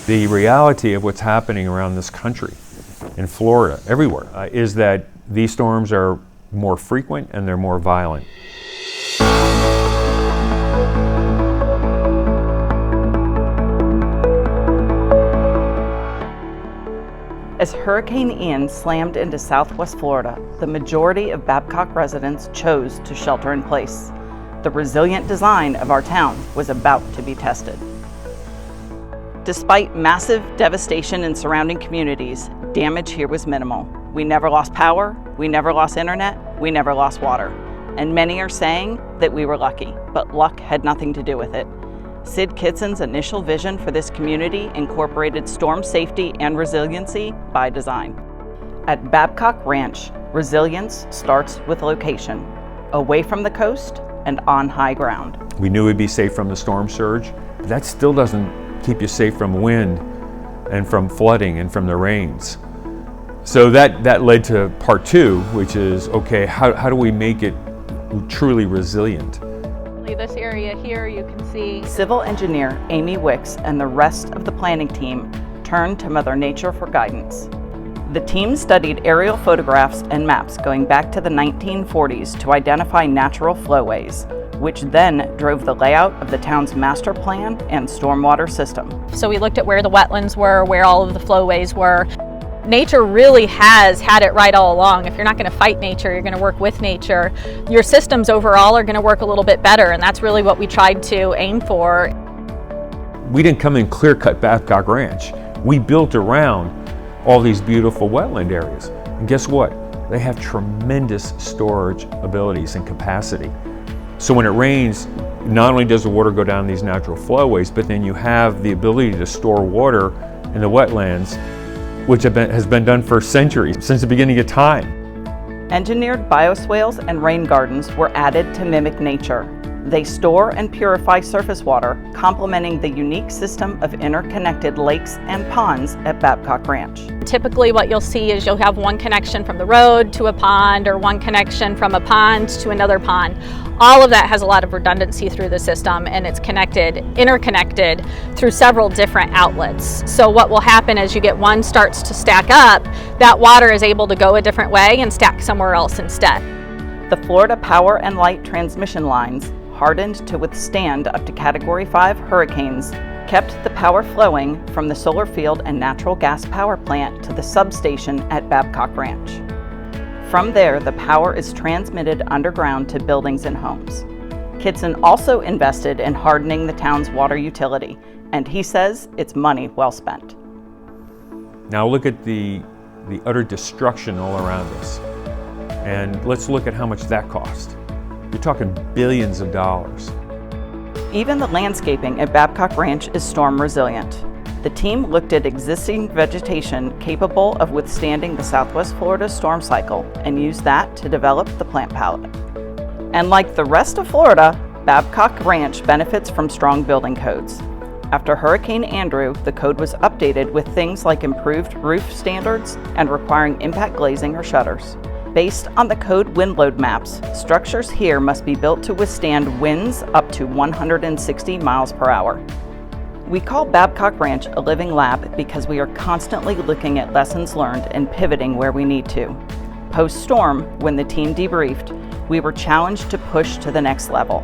The reality of what's happening around this country, in Florida, everywhere, is that these storms are more frequent and they're more violent. As Hurricane Ian slammed into southwest Florida, the majority of Babcock residents chose to shelter in place. The resilient design of our town was about to be tested. Despite massive devastation in surrounding communities, damage here was minimal. We never lost power, we never lost internet, we never lost water. And many are saying that we were lucky, but luck had nothing to do with it. Sid Kitson's initial vision for this community incorporated storm safety and resiliency by design. At Babcock Ranch, resilience starts with location, away from the coast and on high ground. We knew we'd be safe from the storm surge, but that still doesn't keep you safe from wind and from flooding and from the rains. So that led to part two, which is, okay, how do we make it truly resilient? This area here you can see. Civil engineer Amy Wicks and the rest of the planning team turned to Mother Nature for guidance. The team studied aerial photographs and maps going back to the 1940s to identify natural flowways, which then drove the layout of the town's master plan and stormwater system. So we looked at where the wetlands were, where all of the flowways were. Nature really has had it right all along. If you're not going to fight nature, you're going to work with nature. Your systems overall are going to work a little bit better, and that's really what we tried to aim for. We didn't come in clear-cut Babcock Ranch. We built around all these beautiful wetland areas. And guess what? They have tremendous storage abilities and capacity. So when it rains, not only does the water go down these natural flowways, but then you have the ability to store water in the wetlands, which has been done for centuries, since the beginning of time. Engineered bioswales and rain gardens were added to mimic nature. They store and purify surface water, complementing the unique system of interconnected lakes and ponds at Babcock Ranch. Typically what you'll see is you'll have one connection from the road to a pond, or one connection from a pond to another pond. All of that has a lot of redundancy through the system, and it's interconnected through several different outlets. So what will happen as you get one starts to stack up, that water is able to go a different way and stack somewhere else instead. The Florida Power and Light transmission lines, hardened to withstand up to Category 5 hurricanes, kept the power flowing from the solar field and natural gas power plant to the substation at Babcock Ranch. From there, the power is transmitted underground to buildings and homes. Kitson also invested in hardening the town's water utility, and he says it's money well spent. Now look at the utter destruction all around us. And let's look at how much that cost. You're talking billions of dollars. Even the landscaping at Babcock Ranch is storm resilient. The team looked at existing vegetation capable of withstanding the Southwest Florida storm cycle and used that to develop the plant palette. And like the rest of Florida, Babcock Ranch benefits from strong building codes. After Hurricane Andrew, the code was updated with things like improved roof standards and requiring impact glazing or shutters. Based on the code wind load maps, structures here must be built to withstand winds up to 160 miles per hour. We call Babcock Ranch a living lab because we are constantly looking at lessons learned and pivoting where we need to. Post-storm, when the team debriefed, we were challenged to push to the next level.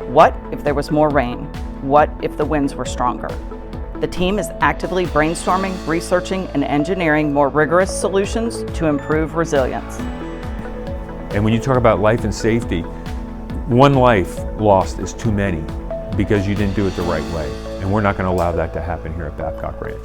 What if there was more rain? What if the winds were stronger? The team is actively brainstorming, researching, and engineering more rigorous solutions to improve resilience. And when you talk about life and safety, one life lost is too many because you didn't do it the right way. And we're not going to allow that to happen here at Babcock Ranch.